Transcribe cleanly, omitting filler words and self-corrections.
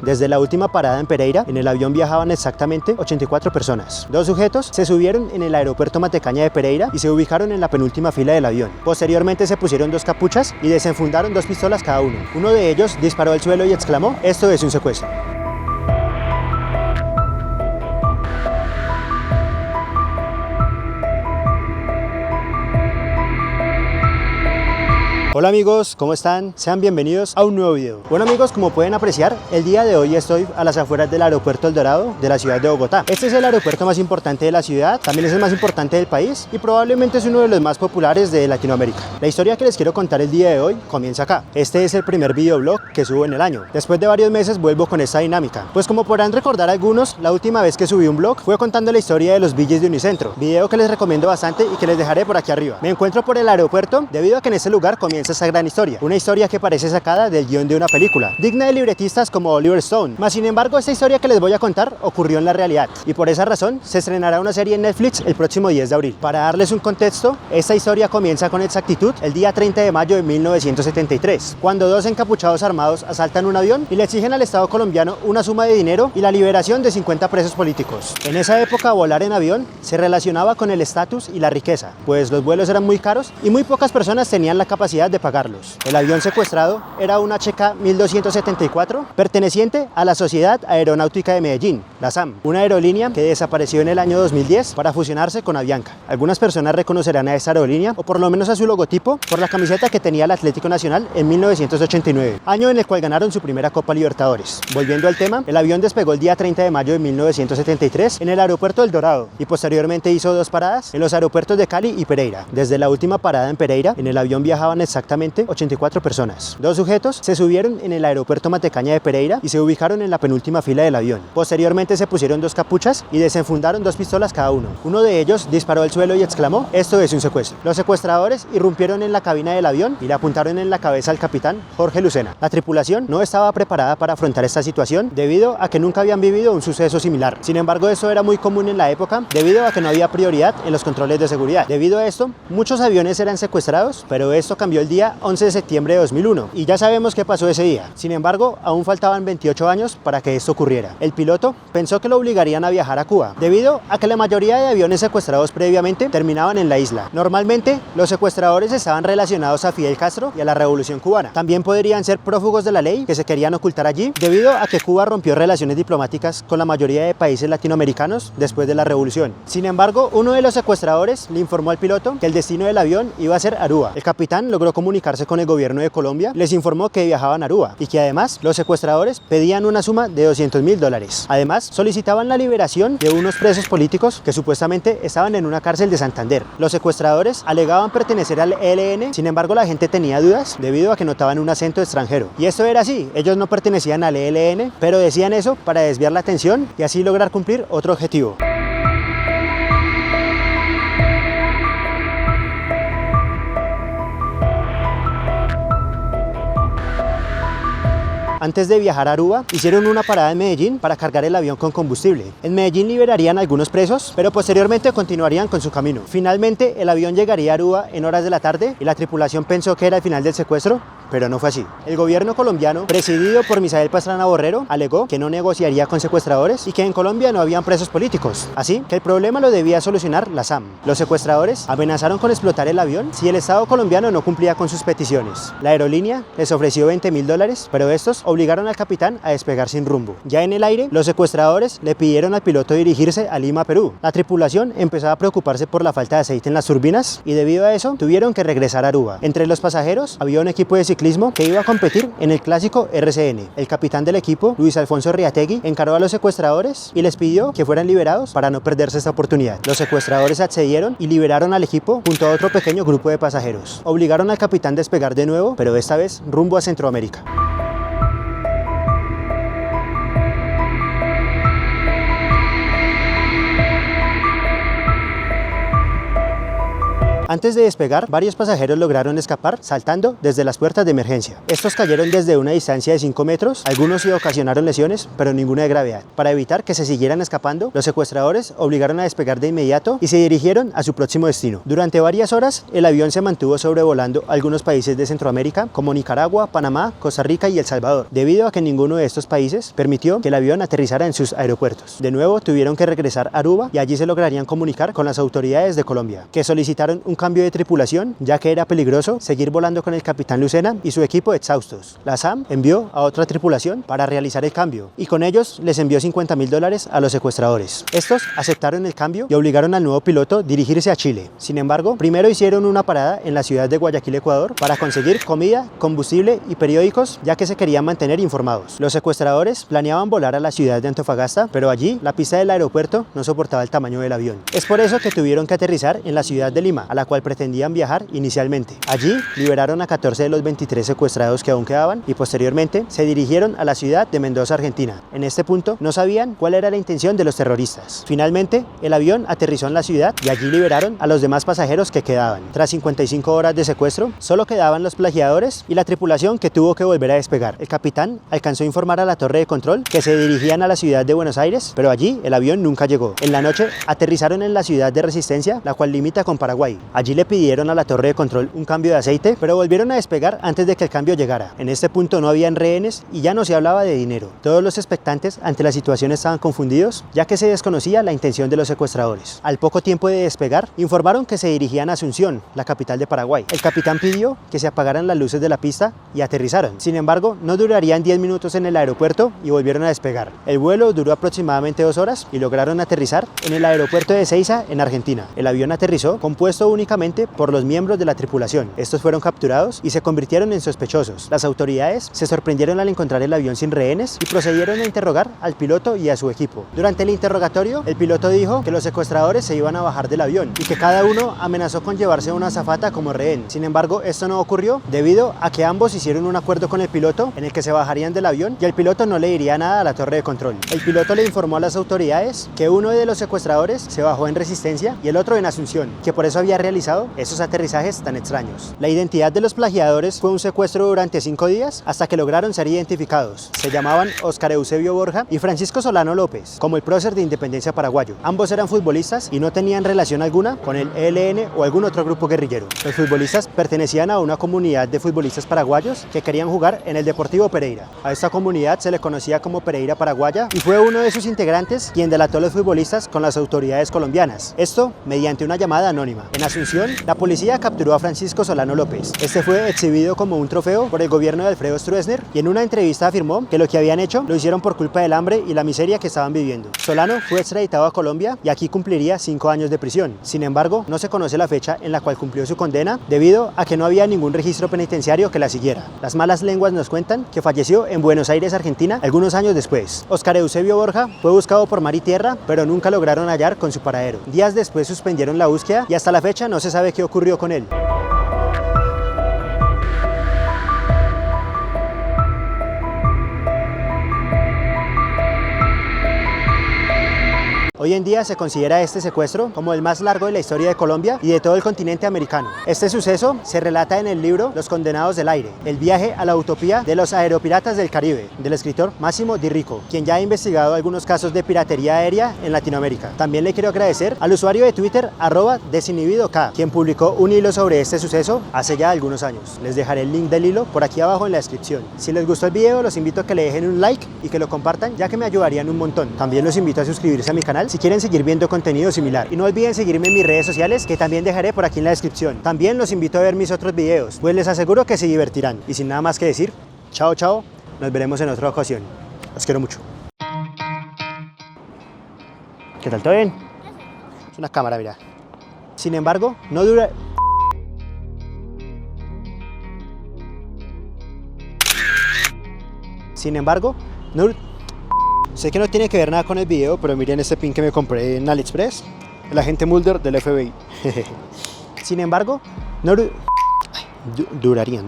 Desde la última parada en Pereira, en el avión viajaban exactamente 84 personas. Dos sujetos se subieron en el aeropuerto Matecaña de Pereira y se ubicaron en la penúltima fila del avión. Posteriormente se pusieron dos capuchas y desenfundaron dos pistolas cada uno. Uno de ellos disparó al suelo y exclamó: "Esto es un secuestro". Hola amigos, ¿cómo están? Sean bienvenidos a un nuevo video. Bueno amigos, como pueden apreciar, el día de hoy estoy a las afueras del aeropuerto El Dorado de la ciudad de Bogotá. Este es el aeropuerto más importante de la ciudad, también es el más importante del país y probablemente es uno de los más populares de Latinoamérica. La historia que les quiero contar el día de hoy comienza acá. Este es el primer videoblog que subo en el año. Después de varios meses vuelvo con esta dinámica. Pues como podrán recordar algunos, la última vez que subí un blog fue contando la historia de los BJs de Unicentro, video que les recomiendo bastante y que les dejaré por aquí arriba. Me encuentro por el aeropuerto debido a que en este lugar comienza esta gran historia, una historia que parece sacada del guión de una película, digna de libretistas como Oliver Stone. Mas sin embargo, esta historia que les voy a contar ocurrió en la realidad y por esa razón se estrenará una serie en Netflix el próximo 10 de abril. Para darles un contexto, esta historia comienza con exactitud el día 30 de mayo de 1973, cuando dos encapuchados armados asaltan un avión y le exigen al Estado colombiano una suma de dinero y la liberación de 50 presos políticos. En esa época, volar en avión se relacionaba con el estatus y la riqueza, pues los vuelos eran muy caros y muy pocas personas tenían la capacidad de pagarlos. El avión secuestrado era una HK 1274 perteneciente a la Sociedad Aeronáutica de Medellín, la SAM, una aerolínea que desapareció en el año 2010 para fusionarse con Avianca. Algunas personas reconocerán a esta aerolínea, o por lo menos a su logotipo, por la camiseta que tenía el Atlético Nacional en 1989, año en el cual ganaron su primera Copa Libertadores. Volviendo al tema, el avión despegó el día 30 de mayo de 1973 en el aeropuerto El Dorado y posteriormente hizo dos paradas en los aeropuertos de Cali y Pereira. Desde la última parada en Pereira, en el avión viajaban exactamente 84 personas. Dos sujetos se subieron en el aeropuerto Matecaña de Pereira y se ubicaron en la penúltima fila del avión. Posteriormente se pusieron dos capuchas y desenfundaron dos pistolas cada uno. Uno de ellos disparó al suelo y exclamó: "Esto es un secuestro". Los secuestradores irrumpieron en la cabina del avión y le apuntaron en la cabeza al capitán Jorge Lucena. La tripulación no estaba preparada para afrontar esta situación debido a que nunca habían vivido un suceso similar. Sin embargo, eso era muy común en la época debido a que no había prioridad en los controles de seguridad. Debido a esto, muchos aviones eran secuestrados, pero esto cambió el día 11 de septiembre de 2001 y ya sabemos qué pasó ese día. Sin embargo, aún faltaban 28 años para que esto ocurriera. El piloto pensó que lo obligarían a viajar a Cuba, debido a que la mayoría de aviones secuestrados previamente terminaban en la isla. Normalmente, los secuestradores estaban relacionados a Fidel Castro y a la Revolución Cubana. También podrían ser prófugos de la ley que se querían ocultar allí, debido a que Cuba rompió relaciones diplomáticas con la mayoría de países latinoamericanos después de la Revolución. Sin embargo, uno de los secuestradores le informó al piloto que el destino del avión iba a ser Aruba. El capitán logró comunicarse con el gobierno de Colombia, les informó que viajaban a Aruba y que además los secuestradores pedían una suma de $200.000. Además, solicitaban la liberación de unos presos políticos que supuestamente estaban en una cárcel de Santander. Los secuestradores alegaban pertenecer al ELN, sin embargo la gente tenía dudas debido a que notaban un acento extranjero. Y esto era así, ellos no pertenecían al ELN, pero decían eso para desviar la atención y así lograr cumplir otro objetivo. Antes de viajar a Aruba, hicieron una parada en Medellín para cargar el avión con combustible. En Medellín liberarían a algunos presos, pero posteriormente continuarían con su camino. Finalmente, el avión llegaría a Aruba en horas de la tarde y la tripulación pensó que era el final del secuestro, pero no fue así. El gobierno colombiano, presidido por Misael Pastrana Borrero, alegó que no negociaría con secuestradores y que en Colombia no habían presos políticos, así que el problema lo debía solucionar la SAM. Los secuestradores amenazaron con explotar el avión si el Estado colombiano no cumplía con sus peticiones. La aerolínea les ofreció $20.000, pero estos obligaron al capitán a despegar sin rumbo. Ya en el aire, los secuestradores le pidieron al piloto dirigirse a Lima, Perú. La tripulación empezó a preocuparse por la falta de aceite en las turbinas y debido a eso tuvieron que regresar a Aruba. Entre los pasajeros había un equipo de ciclismo que iba a competir en el clásico RCN. El capitán del equipo, Luis Alfonso Riategui, encargó a los secuestradores y les pidió que fueran liberados para no perderse esta oportunidad. Los secuestradores accedieron y liberaron al equipo junto a otro pequeño grupo de pasajeros. Obligaron al capitán a despegar de nuevo, pero esta vez rumbo a Centroamérica. Antes de despegar, varios pasajeros lograron escapar saltando desde las puertas de emergencia. Estos cayeron desde una distancia de 5 metros, algunos sí ocasionaron lesiones, pero ninguna de gravedad. Para evitar que se siguieran escapando, los secuestradores obligaron a despegar de inmediato y se dirigieron a su próximo destino. Durante varias horas, el avión se mantuvo sobrevolando algunos países de Centroamérica, como Nicaragua, Panamá, Costa Rica y El Salvador, debido a que ninguno de estos países permitió que el avión aterrizara en sus aeropuertos. De nuevo, tuvieron que regresar a Aruba y allí se lograrían comunicar con las autoridades de Colombia, que solicitaron un cambio de tripulación, ya que era peligroso seguir volando con el capitán Lucena y su equipo exhaustos. La SAM envió a otra tripulación para realizar el cambio y con ellos les envió $50.000 a los secuestradores. Estos aceptaron el cambio y obligaron al nuevo piloto a dirigirse a Chile. Sin embargo, primero hicieron una parada en la ciudad de Guayaquil, Ecuador, para conseguir comida, combustible y periódicos, ya que se querían mantener informados. Los secuestradores planeaban volar a la ciudad de Antofagasta, pero allí la pista del aeropuerto no soportaba el tamaño del avión. Es por eso que tuvieron que aterrizar en la ciudad de Lima, a la cual pretendían viajar inicialmente. Allí liberaron a 14 de los 23 secuestrados que aún quedaban y posteriormente se dirigieron a la ciudad de Mendoza, Argentina. En este punto no sabían cuál era la intención de los terroristas. Finalmente, el avión aterrizó en la ciudad y allí liberaron a los demás pasajeros que quedaban. Tras 55 horas de secuestro, solo quedaban los plagiadores y la tripulación que tuvo que volver a despegar. El capitán alcanzó a informar a la torre de control que se dirigían a la ciudad de Buenos Aires, pero allí el avión nunca llegó. En la noche aterrizaron en la ciudad de Resistencia, la cual limita con Paraguay. Allí le pidieron a la torre de control un cambio de aceite, pero volvieron a despegar antes de que el cambio llegara. En este punto no habían rehenes y ya no se hablaba de dinero. Todos los expectantes ante la situación estaban confundidos, ya que se desconocía la intención de los secuestradores. Al poco tiempo de despegar, informaron que se dirigían a Asunción, la capital de Paraguay. El capitán pidió que se apagaran las luces de la pista y aterrizaron. Sin embargo, no durarían 10 minutos en el aeropuerto y volvieron a despegar. El vuelo duró aproximadamente 2 horas y lograron aterrizar en el aeropuerto de Ezeiza, en Argentina. El avión aterrizó compuesto únicamente por los miembros de la tripulación. Estos fueron capturados y se convirtieron en sospechosos. Las autoridades se sorprendieron al encontrar el avión sin rehenes y procedieron a interrogar al piloto y a su equipo. Durante el interrogatorio, el piloto dijo que los secuestradores se iban a bajar del avión y que cada uno amenazó con llevarse a una azafata como rehén. Sin embargo, esto no ocurrió debido a que ambos hicieron un acuerdo con el piloto en el que se bajarían del avión y el piloto no le diría nada a la torre de control. El piloto le informó a las autoridades que uno de los secuestradores se bajó en Resistencia y el otro en Asunción, que por eso había realizado esos aterrizajes tan extraños. La identidad de los plagiadores fue un secuestro durante 5 días hasta que lograron ser identificados. Se llamaban Óscar Eusebio Borja y Francisco Solano López, como el prócer de Independencia paraguayo. Ambos eran futbolistas y no tenían relación alguna con el ELN o algún otro grupo guerrillero. Los futbolistas pertenecían a una comunidad de futbolistas paraguayos que querían jugar en el Deportivo Pereira. A esta comunidad se le conocía como Pereira Paraguaya y fue uno de sus integrantes quien delató a los futbolistas con las autoridades colombianas. Esto mediante una llamada anónima. En Asunción, la policía capturó a Francisco Solano López. Este fue exhibido como un trofeo por el gobierno de Alfredo Stroessner y en una entrevista afirmó que lo que habían hecho lo hicieron por culpa del hambre y la miseria que estaban viviendo. Solano fue extraditado a Colombia y aquí cumpliría 5 años de prisión. Sin embargo, no se conoce la fecha en la cual cumplió su condena debido a que no había ningún registro penitenciario que la siguiera. Las malas lenguas nos cuentan que falleció en Buenos Aires, Argentina, algunos años después. Óscar Eusebio Borja fue buscado por mar y tierra, pero nunca lograron hallar con su paradero. Días después suspendieron la búsqueda y hasta la fecha no se sabe qué ocurrió con él. Hoy en día se considera este secuestro como el más largo de la historia de Colombia y de todo el continente americano. Este suceso se relata en el libro Los Condenados del Aire, el viaje a la utopía de los aeropiratas del Caribe, del escritor Máximo Di Rico, quien ya ha investigado algunos casos de piratería aérea en Latinoamérica. También le quiero agradecer al usuario de Twitter @desinhibidok, quien publicó un hilo sobre este suceso hace ya algunos años. Les dejaré el link del hilo por aquí abajo en la descripción. Si les gustó el video, los invito a que le dejen un like y que lo compartan, ya que me ayudarían un montón. También los invito a suscribirse a mi canal si quieren seguir viendo contenido similar. Y no olviden seguirme en mis redes sociales, que también dejaré por aquí en la descripción. También los invito a ver mis otros videos, pues les aseguro que se divertirán. Y sin nada más que decir, chao chao, nos veremos en otra ocasión. Los quiero mucho. ¿Qué tal? ¿Todo bien? Es una cámara, mira. Sin embargo, no dura... Sin embargo, no... Sé que no tiene que ver nada con el video, pero miren este pin que me compré en AliExpress. El agente Mulder del FBI. Sin embargo, no... Durarían.